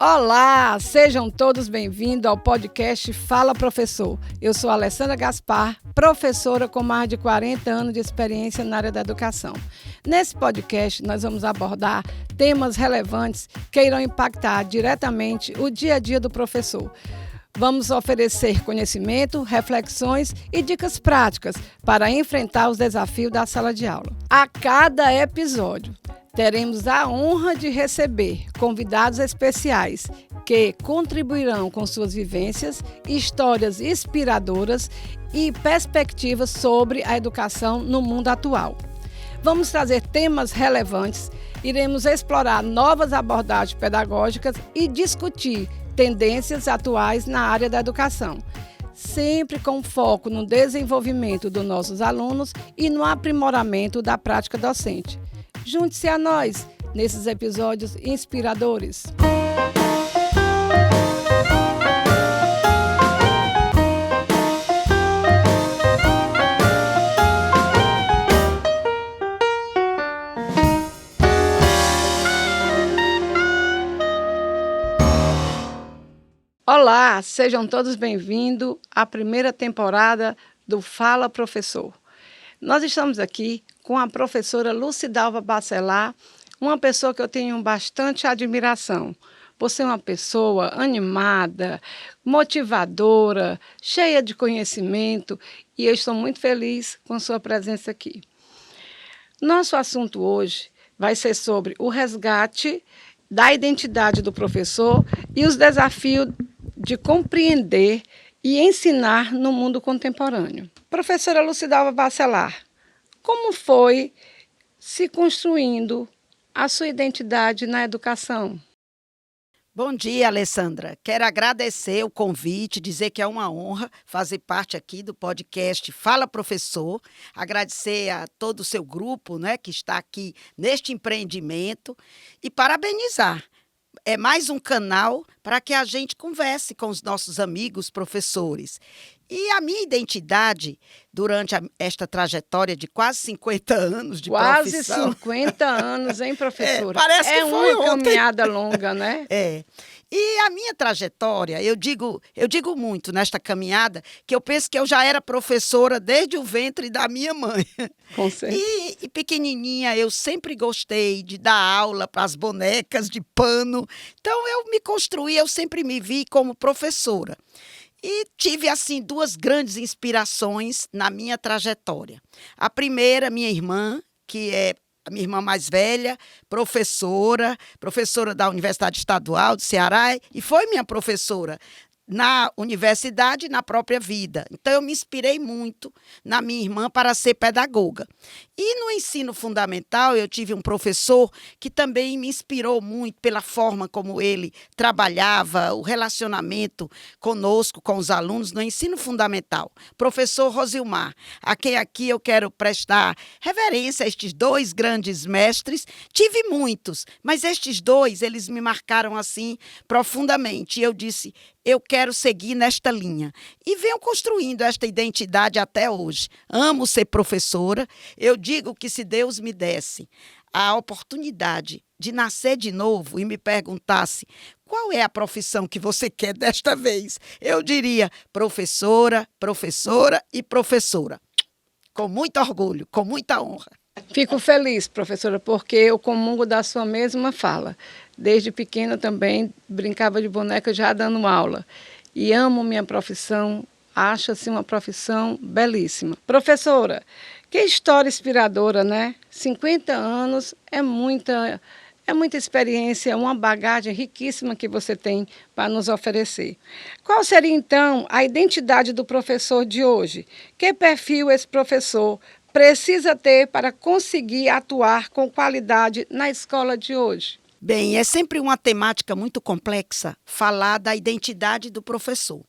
Olá, sejam todos bem-vindos ao podcast Fala Professor. Eu sou Alessandra Gaspar, professora com mais de 40 anos de experiência na área da educação. Nesse podcast, nós vamos abordar temas relevantes que irão impactar diretamente o dia a dia do professor. Vamos oferecer conhecimento, reflexões e dicas práticas para enfrentar os desafios da sala de aula. A cada episódio, teremos a honra de receber convidados especiais que contribuirão com suas vivências, histórias inspiradoras e perspectivas sobre a educação no mundo atual. Vamos trazer temas relevantes, iremos explorar novas abordagens pedagógicas e discutir tendências atuais na área da educação, sempre com foco no desenvolvimento dos nossos alunos e no aprimoramento da prática docente. Junte-se a nós nesses episódios inspiradores. Olá, sejam todos bem-vindos à primeira temporada do Fala Professor. Nós estamos aqui com a professora Lucidalva Bacelar, uma pessoa que eu tenho bastante admiração. Você é uma pessoa animada, motivadora, cheia de conhecimento e eu estou muito feliz com sua presença aqui. Nosso assunto hoje vai ser sobre o resgate da identidade do professor e os desafios de compreender e ensinar no mundo contemporâneo. Professora Lucidalva Bacelar, como foi se construindo a sua identidade na educação? Bom dia, Alessandra. Quero agradecer o convite, dizer que é uma honra fazer parte aqui do podcast Fala Professor, agradecer a todo o seu grupo, que está aqui neste empreendimento e parabenizar. É mais um canal para que a gente converse com os nossos amigos professores. E a minha identidade, durante esta trajetória de quase 50 anos de profissão... Quase 50 anos, hein, professora? Parece que foi uma caminhada longa, né? E a minha trajetória, eu digo muito nesta caminhada, que eu penso que eu já era professora desde o ventre da minha mãe. Com certeza. E pequenininha, eu sempre gostei de dar aula para as bonecas de pano. Então, eu me construí, eu sempre me vi como professora. E tive, assim, duas grandes inspirações na minha trajetória. A primeira, minha irmã, que é a minha irmã mais velha, professora da Universidade Estadual do Ceará, e foi minha professora na universidade e na própria vida. Então, eu me inspirei muito na minha irmã para ser pedagoga. E no ensino fundamental, eu tive um professor que também me inspirou muito pela forma como ele trabalhava, o relacionamento conosco, com os alunos, no ensino fundamental. Professor Rosilmar, a quem aqui eu quero prestar reverência a estes dois grandes mestres. Tive muitos, mas estes dois, eles me marcaram assim profundamente. E eu disse, eu quero seguir nesta linha. E venho construindo esta identidade até hoje. Amo ser professora. Eu digo que se Deus me desse a oportunidade de nascer de novo e me perguntasse qual é a profissão que você quer desta vez, eu diria professora, professora e professora. Com muito orgulho, com muita honra. Fico feliz, professora, porque eu comungo da sua mesma fala. Desde pequena também brincava de boneca já dando aula. E amo minha profissão, acho assim uma profissão belíssima. Professora, que história inspiradora, né? 50 anos é muita experiência, uma bagagem riquíssima que você tem para nos oferecer. Qual seria, então, a identidade do professor de hoje? Que perfil esse professor precisa ter para conseguir atuar com qualidade na escola de hoje? Bem, é sempre uma temática muito complexa falar da identidade do professor.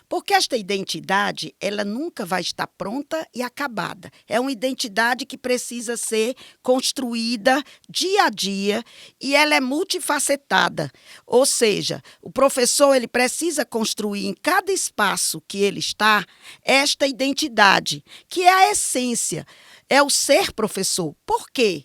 Porque esta identidade, ela nunca vai estar pronta e acabada. É uma identidade que precisa ser construída dia a dia e ela é multifacetada. Ou seja, o professor ele precisa construir em cada espaço que ele está esta identidade, que é a essência, é o ser professor. Por quê?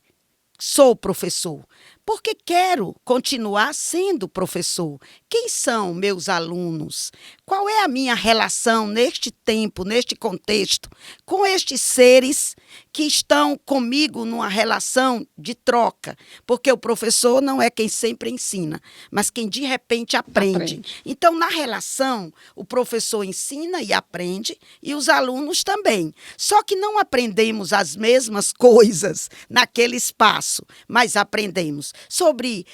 Sou professor. porque quero continuar sendo professor. Quem são meus alunos? Qual é a minha relação neste tempo, neste contexto, com estes seres que estão comigo numa relação de troca? Porque o professor não é quem sempre ensina, mas quem de repente aprende. Então, na relação, o professor ensina e aprende, e os alunos também. Só que não aprendemos as mesmas coisas naquele espaço, mas aprendemos sobre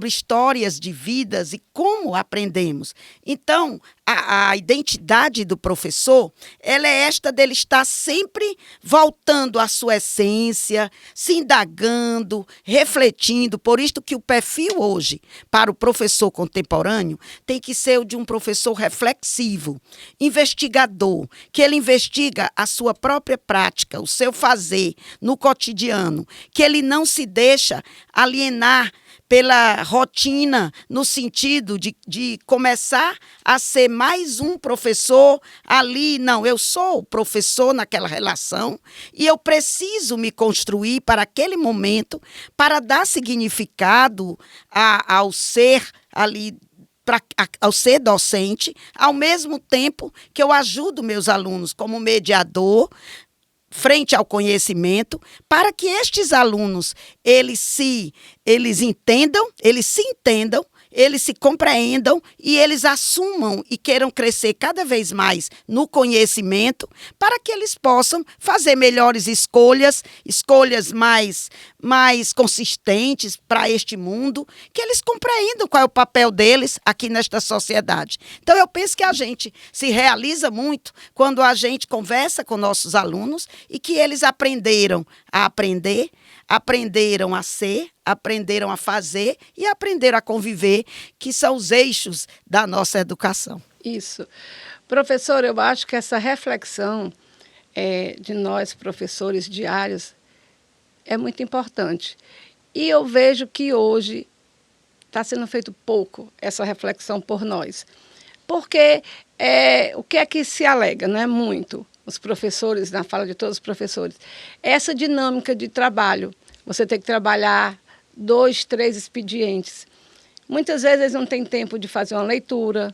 histórias de vidas e como aprendemos. Então, a identidade do professor, ela é esta dele estar sempre voltando à sua essência, se indagando, refletindo. Por isto que o perfil hoje, para o professor contemporâneo, tem que ser o de um professor reflexivo, investigador, que ele investiga a sua própria prática, o seu fazer no cotidiano, que ele não se deixa alienar pela rotina, no sentido de começar a ser mais um professor ali. Não, eu sou o professor naquela relação e eu preciso me construir para aquele momento, para dar significado ao ser ali, ao ser docente, ao mesmo tempo que eu ajudo meus alunos como mediador, frente ao conhecimento, para que estes alunos, eles se entendam, eles se compreendam e eles assumam e queiram crescer cada vez mais no conhecimento, para que eles possam fazer melhores escolhas mais consistentes para este mundo, que eles compreendam qual é o papel deles aqui nesta sociedade. Então, eu penso que a gente se realiza muito quando a gente conversa com nossos alunos e que eles aprenderam a aprender, aprenderam a ser, aprenderam a fazer e aprenderam a conviver, que são os eixos da nossa educação. Isso. Professor, eu acho que essa reflexão de nós, professores diários, é muito importante. E eu vejo que hoje está sendo feito pouco essa reflexão por nós. Porque o que é que se alega, não é muito, os professores, na fala de todos os professores, essa dinâmica de trabalho. Você tem que trabalhar 2, 3 expedientes. Muitas vezes eles não têm tempo de fazer uma leitura,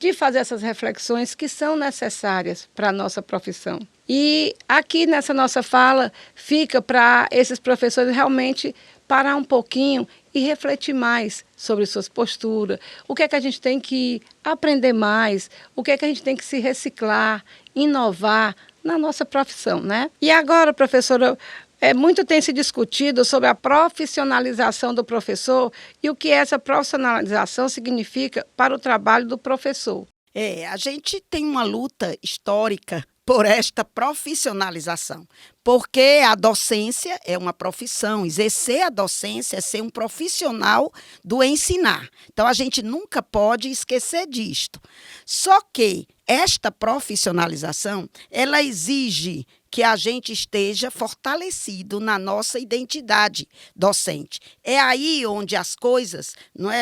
de fazer essas reflexões que são necessárias para a nossa profissão. E aqui nessa nossa fala fica para esses professores realmente parar um pouquinho e refletir mais sobre suas posturas, o que é que a gente tem que aprender mais, o que é que a gente tem que se reciclar, inovar na nossa profissão, né? E agora, professora, muito tem se discutido sobre a profissionalização do professor e o que essa profissionalização significa para o trabalho do professor. A gente tem uma luta histórica por esta profissionalização, porque a docência é uma profissão, exercer a docência é ser um profissional do ensinar. Então, a gente nunca pode esquecer disto. Só que esta profissionalização, ela exige que a gente esteja fortalecido na nossa identidade docente. É aí onde as coisas,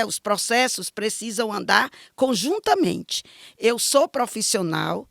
os processos precisam andar conjuntamente. Eu sou profissional,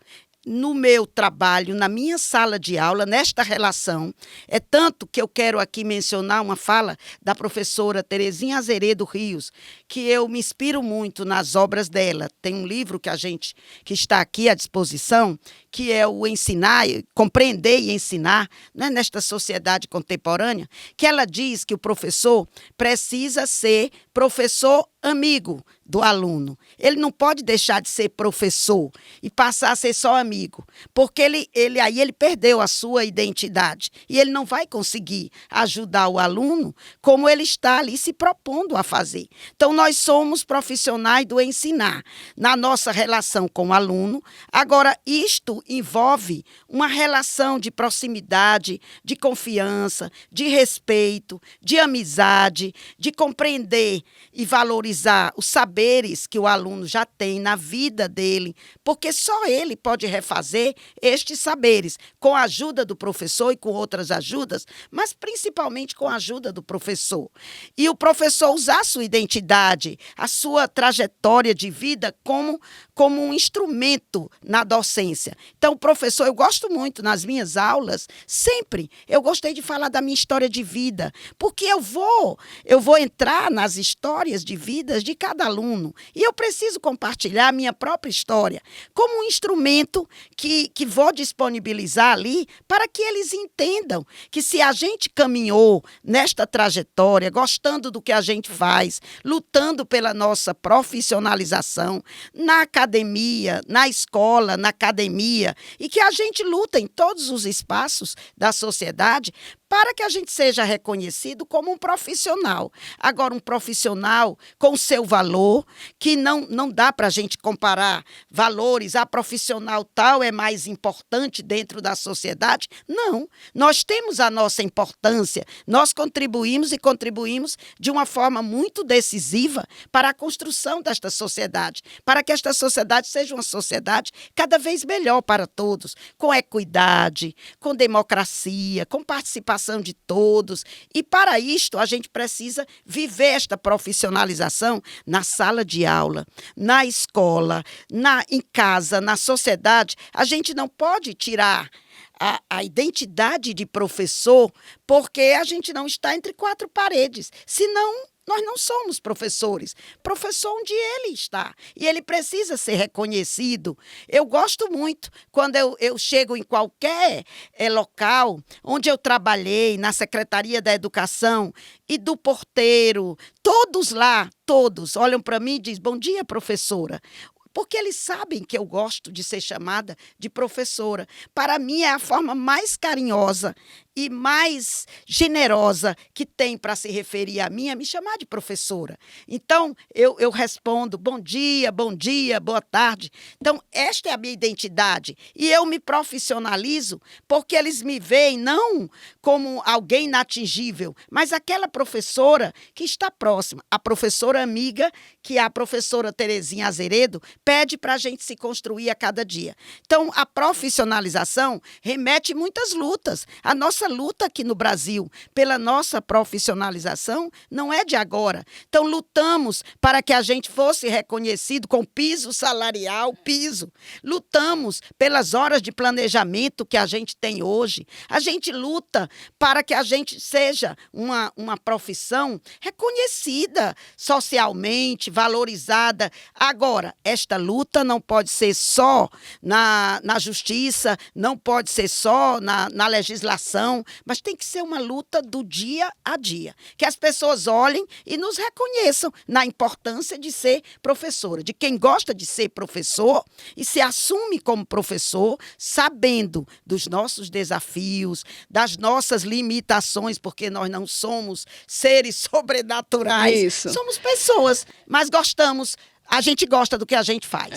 no meu trabalho, na minha sala de aula, nesta relação. É tanto que eu quero aqui mencionar uma fala da professora Terezinha Azeredo Rios, que eu me inspiro muito nas obras dela. Tem um livro que está aqui à disposição, que é o Ensinar, Compreender e Ensinar, nesta sociedade contemporânea, que ela diz que o professor precisa ser professor amigo do aluno. Ele não pode deixar de ser professor e passar a ser só amigo, porque ele perdeu a sua identidade e ele não vai conseguir ajudar o aluno como ele está ali se propondo a fazer. Então, nós somos profissionais do ensinar na nossa relação com o aluno. Agora, isto envolve uma relação de proximidade, de confiança, de respeito, de amizade, de compreender e valorizar os saberes que o aluno já tem na vida dele, porque só ele pode refazer estes saberes, com a ajuda do professor e com outras ajudas, mas principalmente com a ajuda do professor. E o professor usar a sua identidade, a sua trajetória de vida como um instrumento na docência. Então, o professor, eu gosto muito nas minhas aulas, sempre eu gostei de falar da minha história de vida, porque eu vou entrar nas histórias de vidas de cada aluno e eu preciso compartilhar a minha própria história como um instrumento que vou disponibilizar ali para que eles entendam que se a gente caminhou nesta trajetória, gostando do que a gente faz, lutando pela nossa profissionalização na academia, na escola, na academia, e que a gente luta em todos os espaços da sociedade para que a gente seja reconhecido como um profissional. Agora, um profissional com o seu valor, que não dá para a gente comparar valores, a profissional tal é mais importante dentro da sociedade. Não, nós temos a nossa importância, nós contribuímos e contribuímos de uma forma muito decisiva para a construção desta sociedade, para que esta sociedade seja uma sociedade cada vez melhor para todos, com equidade, com democracia, com participação de todos, e para isto a gente precisa viver esta profissionalização na sala de aula, na escola, em casa, na sociedade. A gente não pode tirar a identidade de professor porque a gente não está entre quatro paredes, senão nós não somos professores. Professor onde ele está. E ele precisa ser reconhecido. Eu gosto muito quando eu chego em qualquer local onde eu trabalhei, na Secretaria da Educação, e do porteiro, todos lá, todos, olham para mim e dizem: bom dia, professora. Porque eles sabem que eu gosto de ser chamada de professora. Para mim, é a forma mais carinhosa e mais generosa que tem para se referir a mim, é me chamar de professora. Então, eu respondo: bom dia, boa tarde. Então, esta é a minha identidade. E eu me profissionalizo porque eles me veem não como alguém inatingível, mas aquela professora que está próxima, a professora amiga que a professora Terezinha Azeredo pede para a gente se construir a cada dia. Então, a profissionalização remete muitas lutas. A nossa luta aqui no Brasil pela nossa profissionalização não é de agora. Então, lutamos para que a gente fosse reconhecido com piso salarial, piso. Lutamos pelas horas de planejamento que a gente tem hoje. A gente luta para que a gente seja uma profissão reconhecida socialmente, valorizada. Agora, esta luta não pode ser só na justiça, não pode ser só na legislação, mas tem que ser uma luta do dia a dia. Que as pessoas olhem e nos reconheçam na importância de ser professora, de quem gosta de ser professor e se assume como professor, sabendo dos nossos desafios, das nossas limitações, porque nós não somos seres sobrenaturais. Isso. Somos pessoas, mas gostamos. A gente gosta do que a gente faz.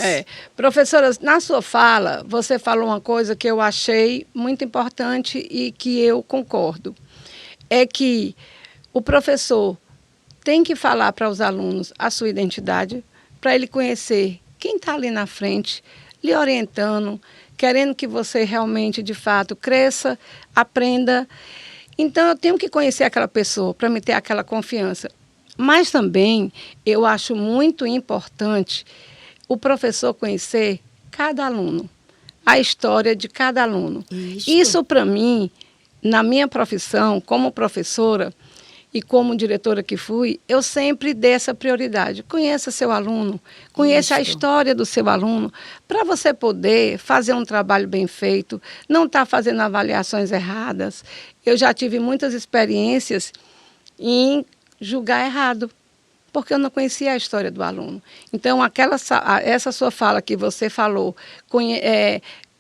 Professora, na sua fala, você falou uma coisa que eu achei muito importante e que eu concordo. É que o professor tem que falar para os alunos a sua identidade, para ele conhecer quem está ali na frente, lhe orientando, querendo que você realmente, de fato, cresça, aprenda. Então, eu tenho que conhecer aquela pessoa para me ter aquela confiança. Mas também eu acho muito importante o professor conhecer cada aluno, a história de cada aluno. Isso para mim, na minha profissão, como professora e como diretora que fui, eu sempre dei essa prioridade. Conheça seu aluno, conheça a história do seu aluno, para você poder fazer um trabalho bem feito, não estar fazendo avaliações erradas. Eu já tive muitas experiências em julgar errado, porque eu não conhecia a história do aluno. Então, essa sua fala que você falou,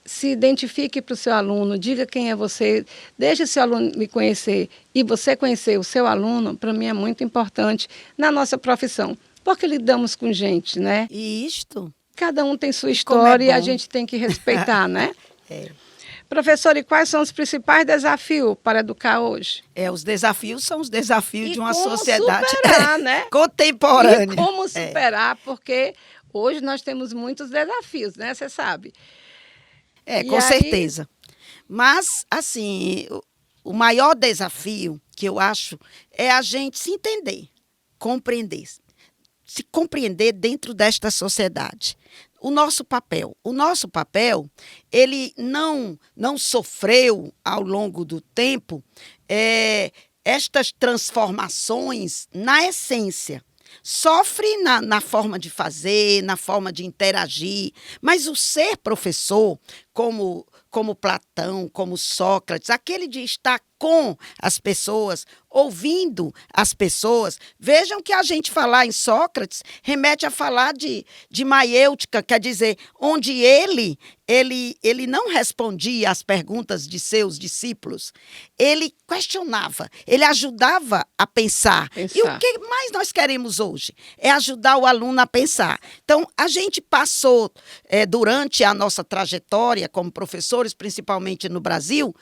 se identifique para o seu aluno, diga quem é você, deixe seu aluno lhe conhecer e você conhecer o seu aluno, para mim é muito importante na nossa profissão, porque lidamos com gente, né? Isto. Cada um tem sua história e a gente tem que respeitar, né? Professora, e quais são os principais desafios para educar hoje? Os desafios são os desafios de uma como sociedade superar, né? contemporânea. E como superar, porque hoje nós temos muitos desafios, né? Você sabe. Com certeza. Mas, assim, o maior desafio que eu acho é a gente se entender, compreender, se compreender dentro desta sociedade. O nosso papel, ele não sofreu ao longo do tempo estas transformações na essência. Sofre na forma de fazer, na forma de interagir, mas o ser professor, como Platão, como Sócrates, aquele de estar com as pessoas, ouvindo as pessoas. Vejam que a gente falar em Sócrates remete a falar de maiêutica, quer dizer, onde ele não respondia às perguntas de seus discípulos, ele questionava, ele ajudava a pensar. E o que mais nós queremos hoje? É ajudar o aluno a pensar. Então, a gente passou, durante a nossa trajetória como professores, principalmente no Brasil,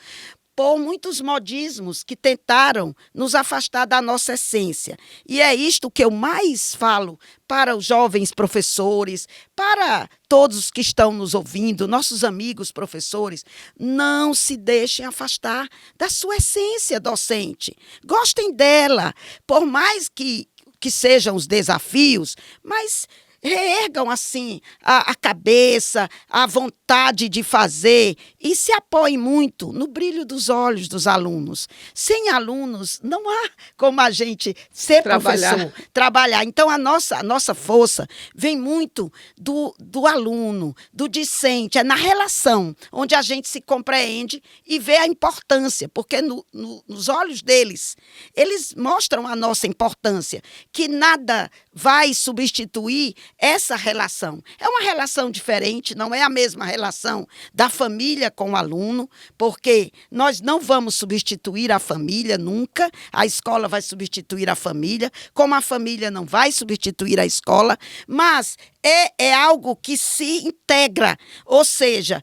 por muitos modismos que tentaram nos afastar da nossa essência. E é isto que eu mais falo para os jovens professores, para todos os que estão nos ouvindo, nossos amigos professores: não se deixem afastar da sua essência docente. Gostem dela, por mais que sejam os desafios, mas reergam assim a cabeça, a vontade de fazer e se apoiem muito no brilho dos olhos dos alunos. Sem alunos, não há como a gente ser professor, trabalhar. Então, a nossa força vem muito do aluno, do discente, é na relação, onde a gente se compreende e vê a importância, porque nos olhos deles, eles mostram a nossa importância, que nada vai substituir essa relação. É uma relação diferente, não é a mesma relação da família com o aluno, porque nós não vamos substituir a família nunca, a escola vai substituir a família, como a família não vai substituir a escola, mas é algo que se integra, ou seja,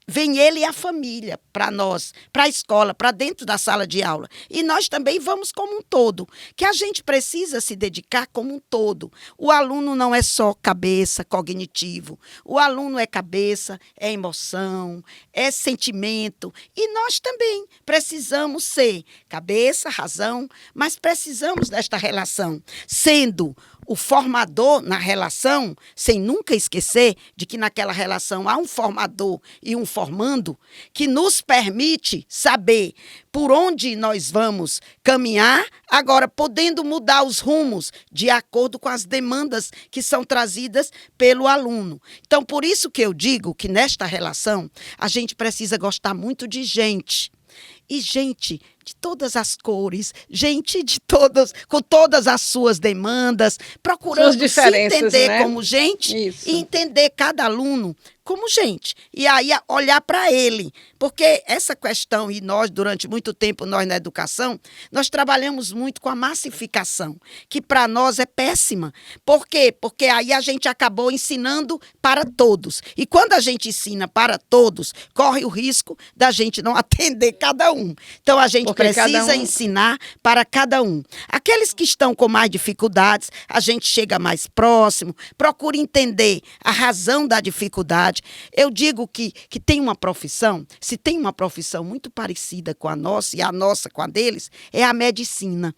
vem ele e a família para nós, para a escola, para dentro da sala de aula. E nós também vamos como um todo, que a gente precisa se dedicar como um todo. O aluno não é só cabeça, cognitivo. O aluno é cabeça, é emoção, é sentimento. E nós também precisamos ser cabeça, razão, mas precisamos desta relação, sendo o formador na relação, sem nunca esquecer de que naquela relação há um formador e um formando, que nos permite saber por onde nós vamos caminhar, agora podendo mudar os rumos de acordo com as demandas que são trazidas pelo aluno. Então, por isso que eu digo que nesta relação a gente precisa gostar muito de gente. E gente de todas as cores, gente com todas as suas demandas, procurando se entender, né, como gente. Isso. E entender cada aluno como gente. E aí olhar para ele. Porque essa questão, e nós, durante muito tempo, nós na educação, nós trabalhamos muito com a massificação, que para nós é péssima. Por quê? Porque aí a gente acabou ensinando para todos. E quando a gente ensina para todos, corre o risco da gente não atender cada um. Então, a gente precisa ensinar para cada um. Aqueles que estão com mais dificuldades, a gente chega mais próximo, procura entender a razão da dificuldade. Eu digo que tem uma profissão, se tem uma profissão muito parecida com a nossa, e a nossa com a deles, é a medicina.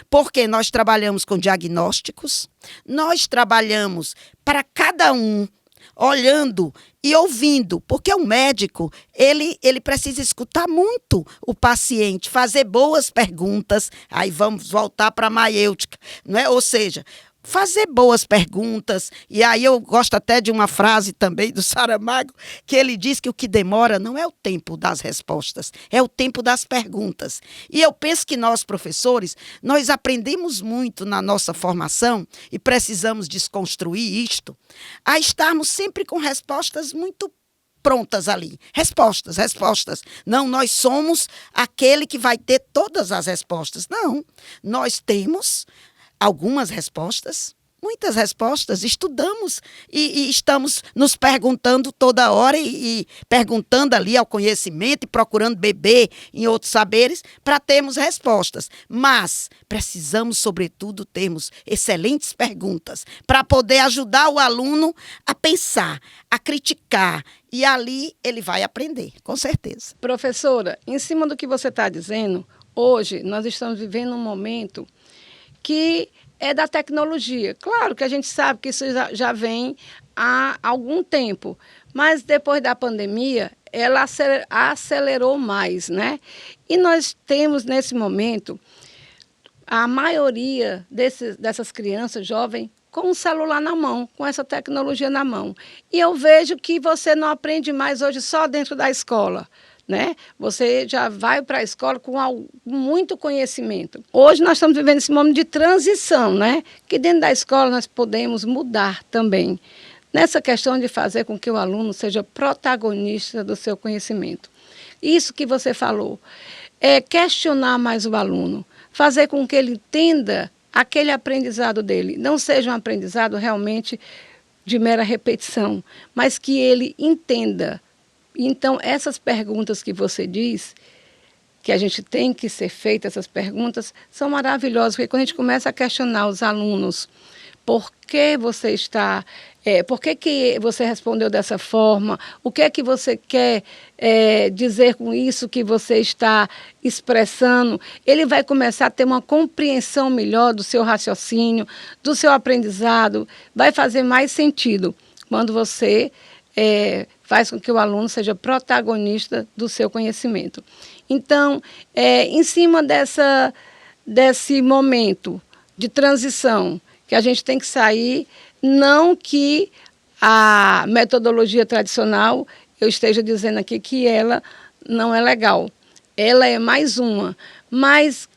Porque nós trabalhamos com diagnósticos, nós trabalhamos para cada um, olhando e ouvindo, porque o médico, ele precisa escutar muito o paciente, fazer boas perguntas, aí vamos voltar para a maiêutica, não é? Ou seja, fazer boas perguntas. E aí eu gosto até de uma frase também do Saramago, que ele diz que o que demora não é o tempo das respostas, é o tempo das perguntas. E eu penso que nós, professores, nós aprendemos muito na nossa formação e precisamos desconstruir isto, a estarmos sempre com respostas muito prontas ali. Respostas. Não, nós somos aquele que vai ter todas as respostas. Não, nós temos algumas respostas, muitas respostas, estudamos e estamos nos perguntando toda hora e perguntando ali ao conhecimento e procurando beber em outros saberes para termos respostas. Mas precisamos, sobretudo, termos excelentes perguntas para poder ajudar o aluno a pensar, a criticar, e ali ele vai aprender, com certeza. Professora, em cima do que você está dizendo, hoje nós estamos vivendo um momento que é da tecnologia. Claro que a gente sabe que isso já vem há algum tempo, mas depois da pandemia, ela acelerou mais, né? E nós temos, nesse momento, a maioria dessas crianças jovens com um celular na mão, com essa tecnologia na mão. E eu vejo que você não aprende mais hoje só dentro da escola, né? Você já vai para a escola com muito conhecimento. Hoje nós estamos vivendo esse momento de transição, né? Que dentro da escola nós podemos mudar também, nessa questão de fazer com que o aluno seja protagonista do seu conhecimento. Isso que você falou, é questionar mais o aluno, fazer com que ele entenda aquele aprendizado dele, não seja um aprendizado realmente de mera repetição, mas que ele entenda. Então, essas perguntas que você diz, que a gente tem que ser feitas, essas perguntas, são maravilhosas, porque quando a gente começa a questionar os alunos, por que você está, por que você respondeu dessa forma, o que é que você quer dizer com isso que você está expressando, ele vai começar a ter uma compreensão melhor do seu raciocínio, do seu aprendizado, vai fazer mais sentido quando você faz com que o aluno seja protagonista do seu conhecimento. Então, em cima desse momento de transição, que a gente tem que sair, não que a metodologia tradicional, eu esteja dizendo aqui que ela não é legal, ela é mais uma, mas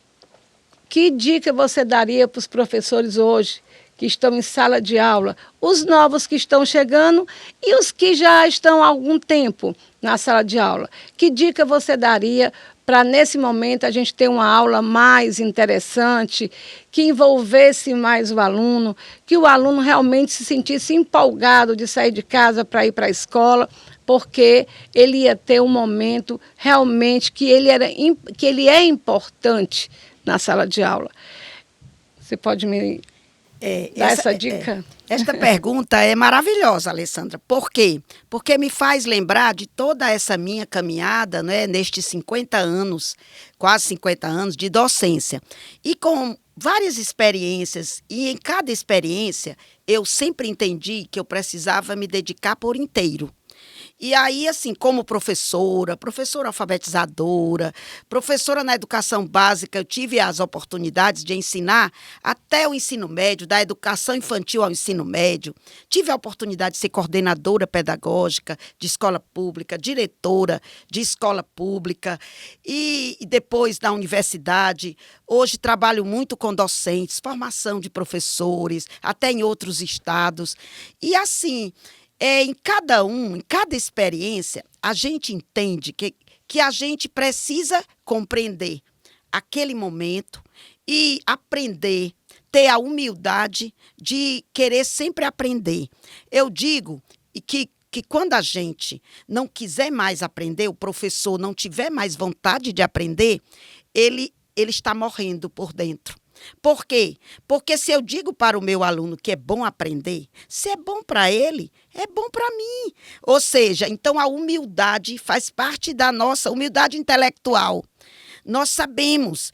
que dica você daria para os professores hoje, que estão em sala de aula, os novos que estão chegando e os que já estão há algum tempo na sala de aula? Que dica você daria para, nesse momento, a gente ter uma aula mais interessante, que envolvesse mais o aluno, que o aluno realmente se sentisse empolgado de sair de casa para ir para a escola, porque ele ia ter um momento realmente que ele é importante na sala de aula? Você pode me dar essa dica? Esta pergunta é maravilhosa, Alessandra. Por quê? Porque me faz lembrar de toda essa minha caminhada, né, nestes 50 anos, quase 50 anos de docência. E com várias experiências, e em cada experiência eu sempre entendi que eu precisava me dedicar por inteiro. E aí, assim, como professora alfabetizadora, professora na educação básica, eu tive as oportunidades de ensinar até o ensino médio, da educação infantil ao ensino médio. Tive a oportunidade de ser coordenadora pedagógica de escola pública, diretora de escola pública e depois na universidade. Hoje trabalho muito com docentes, formação de professores, até em outros estados. E assim, em cada experiência, a gente entende que a gente precisa compreender aquele momento e aprender, ter a humildade de querer sempre aprender. Eu digo que quando a gente não quiser mais aprender, o professor não tiver mais vontade de aprender, ele está morrendo por dentro. Por quê? Porque se eu digo para o meu aluno que é bom aprender, se é bom para ele, é bom para mim. Ou seja, então a humildade faz parte da nossa humildade intelectual. Nós sabemos,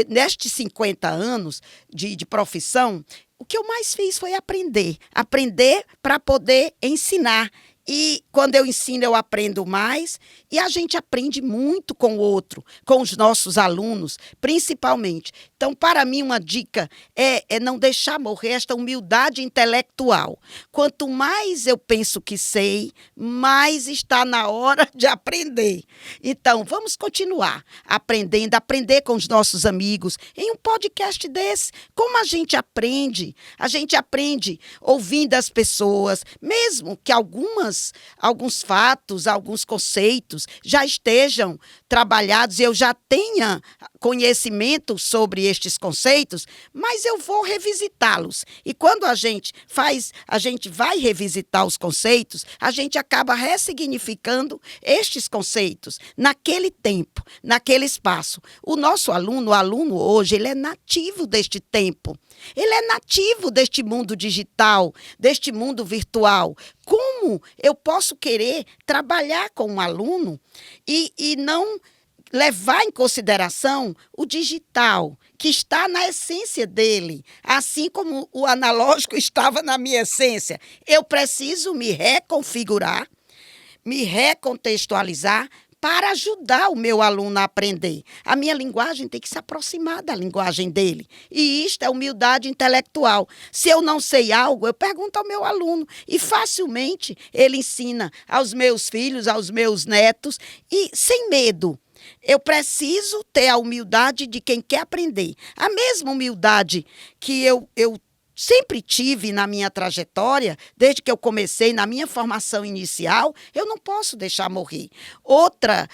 nestes 50 anos de profissão, o que eu mais fiz foi aprender. Aprender para poder ensinar. E quando eu ensino, eu aprendo mais e a gente aprende muito com o outro, com os nossos alunos, principalmente. Então, para mim, uma dica é não deixar morrer esta humildade intelectual. Quanto mais eu penso que sei, mais está na hora de aprender. Então, vamos continuar aprendendo, aprender com os nossos amigos. Em um podcast desse, como a gente aprende? A gente aprende ouvindo as pessoas, mesmo que algumas alguns fatos, alguns conceitos já estejam trabalhados e eu já tenha conhecimento sobre estes conceitos, mas eu vou revisitá-los. E quando a gente vai revisitar os conceitos, a gente acaba ressignificando estes conceitos naquele tempo, naquele espaço. O nosso aluno, o aluno hoje, ele é nativo deste tempo. Ele é nativo deste mundo digital, deste mundo virtual. Como eu posso querer trabalhar com um aluno e não levar em consideração o digital, que está na essência dele, assim como o analógico estava na minha essência? Eu preciso me reconfigurar, me recontextualizar para ajudar o meu aluno a aprender. A minha linguagem tem que se aproximar da linguagem dele. E isto é humildade intelectual. Se eu não sei algo, eu pergunto ao meu aluno. E facilmente ele ensina aos meus filhos, aos meus netos, e sem medo. Eu preciso ter a humildade de quem quer aprender. A mesma humildade que eu sempre tive na minha trajetória, desde que eu comecei na minha formação inicial, eu não posso deixar morrer. Outra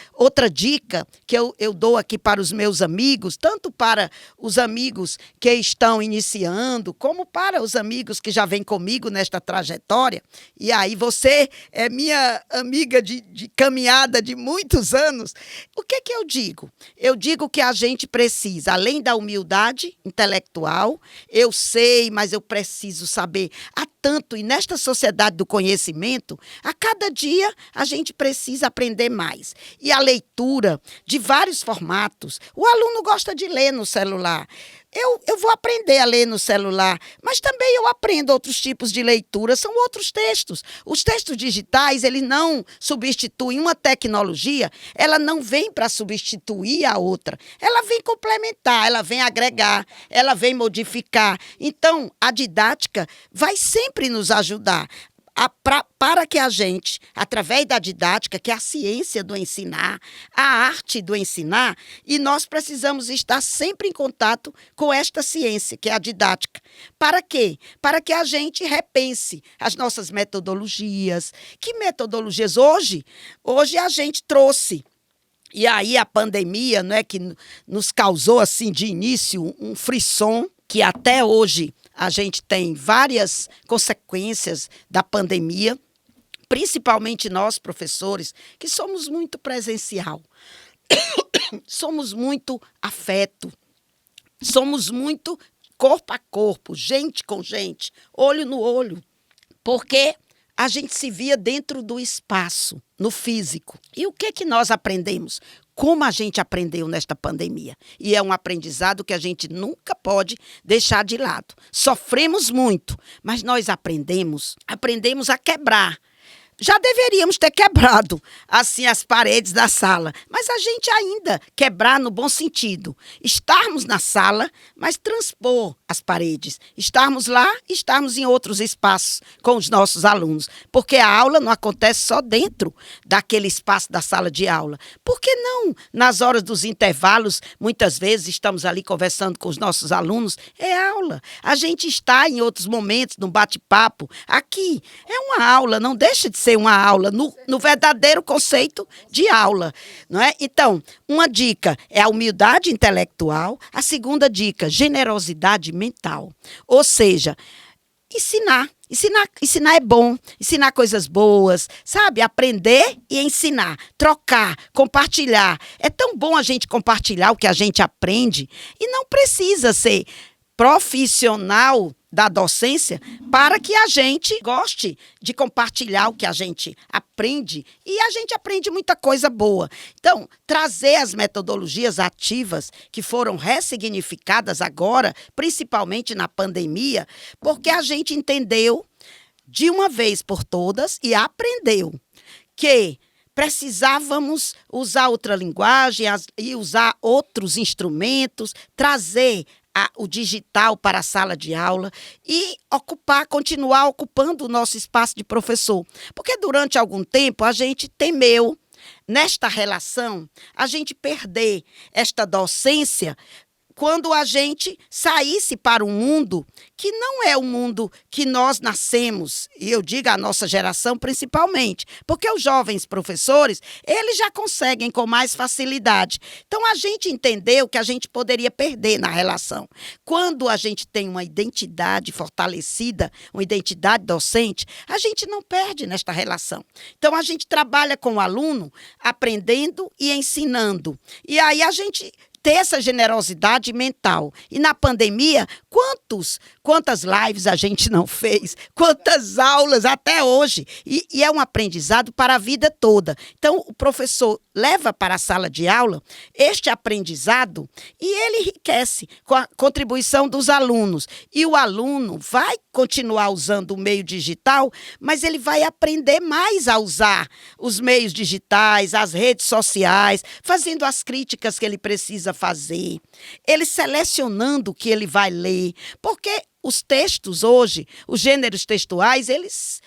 dica que eu dou aqui para os meus amigos, tanto para os amigos que estão iniciando, como para os amigos que já vêm comigo nesta trajetória, e aí você é minha amiga de caminhada de muitos anos, o que eu digo? Eu digo que a gente precisa, além da humildade intelectual, eu sei, mas eu preciso saber. Há tanto, e nesta sociedade do conhecimento, a cada dia a gente precisa aprender mais. E a leitura de vários formatos. O aluno gosta de ler no celular. Eu vou aprender a ler no celular, mas também eu aprendo outros tipos de leitura, são outros textos. Os textos digitais, eles não substituem uma tecnologia, ela não vem para substituir a outra, ela vem complementar, ela vem agregar, ela vem modificar. Então, a didática vai sempre nos ajudar. Para que a gente, através da didática, que é a ciência do ensinar, a arte do ensinar, e nós precisamos estar sempre em contato com esta ciência, que é a didática. Para quê? Para que a gente repense as nossas metodologias. Que metodologias? Hoje a gente trouxe. E aí a pandemia, não é, que nos causou assim de início um frisson, que até hoje a gente tem várias consequências da pandemia, principalmente nós, professores, que somos muito presencial, somos muito afeto, somos muito corpo a corpo, gente com gente, olho no olho, porque a gente se via dentro do espaço, no físico. E o que nós aprendemos? Como a gente aprendeu nesta pandemia. E é um aprendizado que a gente nunca pode deixar de lado. Sofremos muito, mas nós aprendemos a quebrar. Já deveríamos ter quebrado, assim, as paredes da sala, mas a gente ainda quebrar no bom sentido. Estarmos na sala, mas transpor as paredes. Estarmos lá e estarmos em outros espaços com os nossos alunos. Porque a aula não acontece só dentro daquele espaço da sala de aula. Por que não, nas horas dos intervalos, muitas vezes estamos ali conversando com os nossos alunos? É aula. A gente está em outros momentos, num bate-papo. Aqui é uma aula, não deixa de ser uma aula, no verdadeiro conceito de aula, não é? Então, uma dica é a humildade intelectual, a segunda dica, generosidade mental. Ou seja, ensinar é bom, ensinar coisas boas, sabe? Aprender e ensinar, trocar, compartilhar. É tão bom a gente compartilhar o que a gente aprende e não precisa ser profissional da docência para que a gente goste de compartilhar o que a gente aprende, e a gente aprende muita coisa boa. Então, trazer as metodologias ativas que foram ressignificadas agora, principalmente na pandemia, porque a gente entendeu de uma vez por todas e aprendeu que precisávamos usar outra linguagem e usar outros instrumentos, trazer o digital para a sala de aula e continuar ocupando o nosso espaço de professor. Porque durante algum tempo a gente temeu, nesta relação, a gente perder esta docência quando a gente saísse para um mundo que não é o mundo que nós nascemos, e eu digo a nossa geração principalmente, porque os jovens professores, eles já conseguem com mais facilidade. Então, a gente entendeu que a gente poderia perder na relação. Quando a gente tem uma identidade fortalecida, uma identidade docente, a gente não perde nesta relação. Então, a gente trabalha com o aluno aprendendo e ensinando. E aí a gente ter essa generosidade mental. E na pandemia, quantas lives a gente não fez, quantas aulas até hoje. E é um aprendizado para a vida toda. Então, o professor leva para a sala de aula este aprendizado e ele enriquece com a contribuição dos alunos. E o aluno vai continuar usando o meio digital, mas ele vai aprender mais a usar os meios digitais, as redes sociais, fazendo as críticas que ele precisa fazer, ele selecionando o que ele vai ler, porque os textos hoje, os gêneros textuais, eles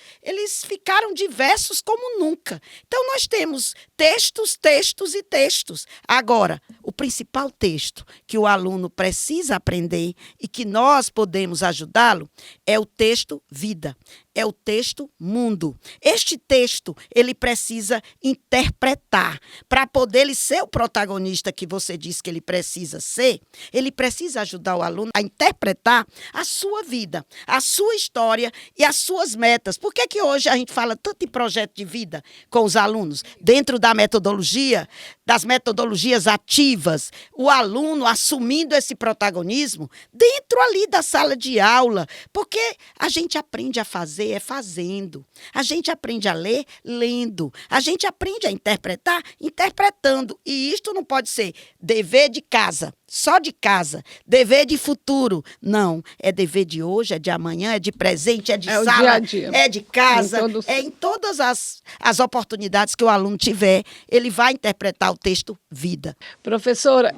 ficaram diversos como nunca. Então, nós temos textos, textos e textos. Agora, o principal texto que o aluno precisa aprender e que nós podemos ajudá-lo é o texto vida, é o texto mundo. Este texto, ele precisa interpretar. Para poder ele ser o protagonista que você disse que ele precisa ser, ele precisa ajudar o aluno a interpretar a sua vida, a sua história e as suas metas. Por que hoje a gente fala tanto em projeto de vida com os alunos? Dentro da metodologia, das metodologias ativas, o aluno assumindo esse protagonismo dentro ali da sala de aula, porque a gente aprende a fazer fazendo, a gente aprende a ler lendo, a gente aprende a interpretar interpretando, e isto não pode ser dever de casa, só de casa, dever de futuro, não, é dever de hoje, é de amanhã, é de presente, é de sala, dia a dia. É de casa, é em todas as oportunidades que o aluno tiver, ele vai interpretar o texto vida. Professora,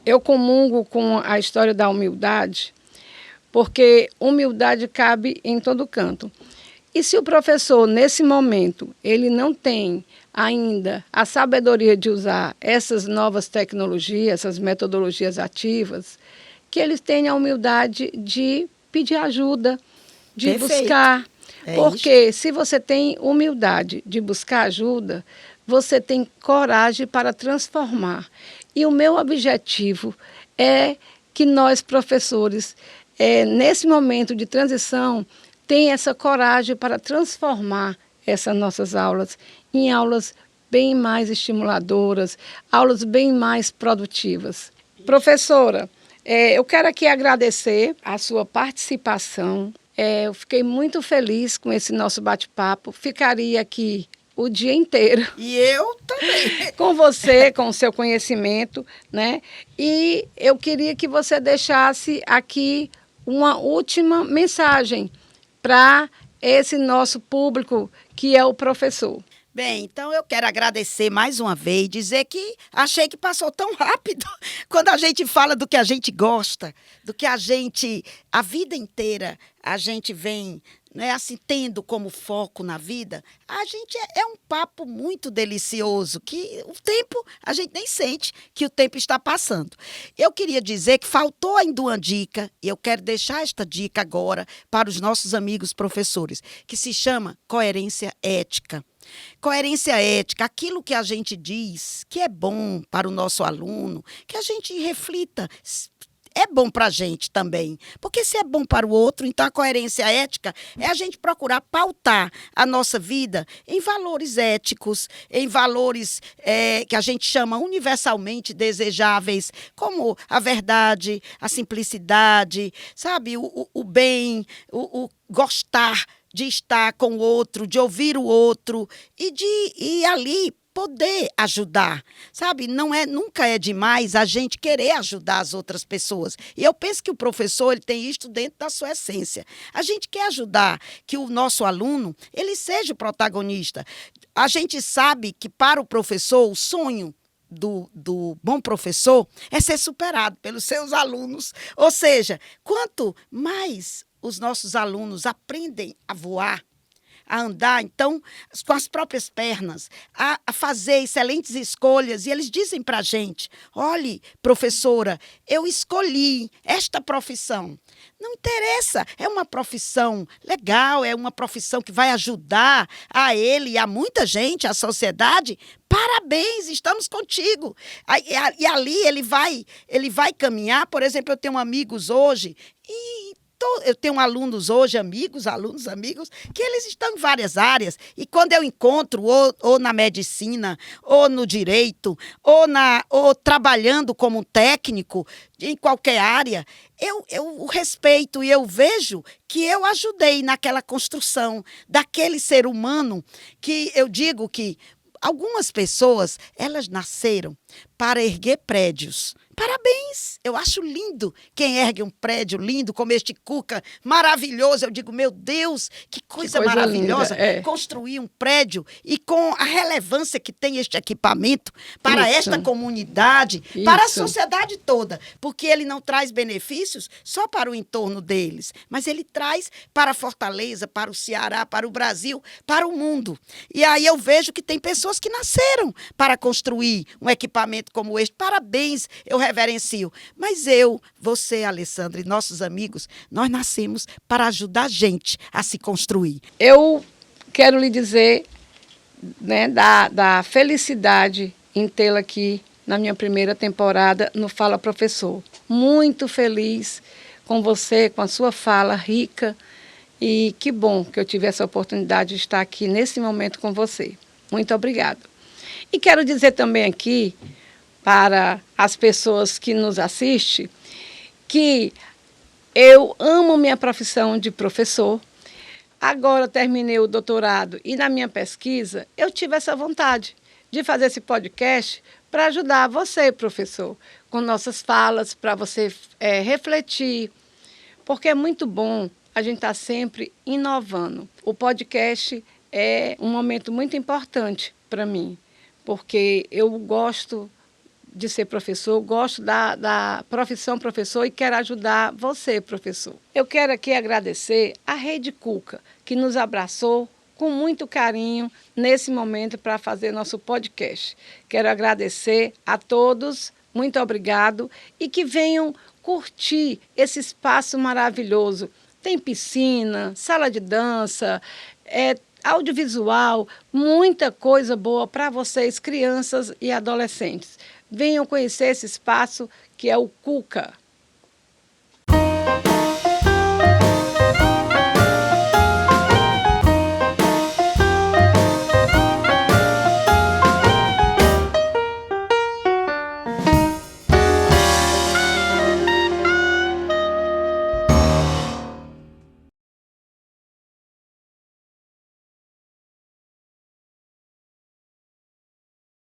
eu comungo com a história da humildade, porque humildade cabe em todo canto. E se o professor, nesse momento, ele não tem ainda a sabedoria de usar essas novas tecnologias, essas metodologias ativas, que eles tenham a humildade de pedir ajuda, de Perfeito. buscar. É porque isso. se você tem humildade de buscar ajuda, você tem coragem para transformar. E o meu objetivo é que nós, professores, nesse momento de transição, tem essa coragem para transformar essas nossas aulas em aulas bem mais estimuladoras, aulas bem mais produtivas. Professora, eu quero aqui agradecer a sua participação. Eu fiquei muito feliz com esse nosso bate-papo. Ficaria aqui o dia inteiro. E eu também. Com você, com o seu conhecimento, né? E eu queria que você deixasse aqui uma última mensagem para esse nosso público que é o professor. Bem, então eu quero agradecer mais uma vez, dizer que achei que passou tão rápido quando a gente fala do que a gente gosta, do que a vida inteira, a gente vem, né, assim, tendo como foco na vida. A gente é um papo muito delicioso, que o tempo, a gente nem sente que o tempo está passando. Eu queria dizer que faltou ainda uma dica, e eu quero deixar esta dica agora para os nossos amigos professores, que se chama coerência ética. Coerência ética, aquilo que a gente diz que é bom para o nosso aluno, que a gente reflita, é bom para a gente também. Porque se é bom para o outro, então a coerência ética é a gente procurar pautar a nossa vida em valores éticos, em valores que a gente chama universalmente desejáveis, como a verdade, a simplicidade, sabe, o bem, o gostar de estar com o outro, de ouvir o outro e de ir ali poder ajudar, sabe? Nunca é demais a gente querer ajudar as outras pessoas. E eu penso que o professor ele tem isto dentro da sua essência. A gente quer ajudar que o nosso aluno ele seja o protagonista. A gente sabe que para o professor o sonho do bom professor é ser superado pelos seus alunos. Ou seja, quanto mais os nossos alunos aprendem a voar, a andar, então, com as próprias pernas, a fazer excelentes escolhas. E eles dizem para a gente, olhe, professora, eu escolhi esta profissão. Não interessa, é uma profissão legal, é uma profissão que vai ajudar a ele e a muita gente, a sociedade. Parabéns, estamos contigo. E ali ele vai caminhar. Por exemplo, eu tenho amigos hoje e eu tenho alunos hoje, amigos, que eles estão em várias áreas. E quando eu encontro, ou na medicina, ou no direito, ou trabalhando como técnico, em qualquer área, eu respeito e eu vejo que eu ajudei naquela construção daquele ser humano que eu digo que algumas pessoas, elas nasceram para erguer prédios. Parabéns! Eu acho lindo quem ergue um prédio lindo como este Cuca, maravilhoso. Eu digo, meu Deus, que coisa maravilhosa. Linda, construir um prédio e com a relevância que tem este equipamento para esta comunidade, para a sociedade toda. Porque ele não traz benefícios só para o entorno deles, mas ele traz para Fortaleza, para o Ceará, para o Brasil, para o mundo. E aí eu vejo que tem pessoas que nasceram para construir um equipamento como este. Parabéns, eu reverencio. Mas você, Alessandra, e nossos amigos, nós nascemos para ajudar a gente a se construir. Eu quero lhe dizer, né, da felicidade em tê-la aqui na minha primeira temporada no Fala Professor. Muito feliz com você, com a sua fala rica. E que bom que eu tive essa oportunidade de estar aqui nesse momento com você. Muito obrigada. E quero dizer também aqui, para as pessoas que nos assistem, que eu amo minha profissão de professor. Agora terminei o doutorado e na minha pesquisa eu tive essa vontade de fazer esse podcast para ajudar você, professor, com nossas falas, para você refletir, porque é muito bom a gente estar sempre inovando. O podcast é um momento muito importante para mim, porque eu gosto de ser professor, gosto da profissão professor e quero ajudar você, professor. Eu quero aqui agradecer a Rede Cuca, que nos abraçou com muito carinho nesse momento para fazer nosso podcast. Quero agradecer a todos, muito obrigado, e que venham curtir esse espaço maravilhoso. Tem piscina, sala de dança, audiovisual, muita coisa boa para vocês, crianças e adolescentes. Venham conhecer esse espaço que é o Cuca.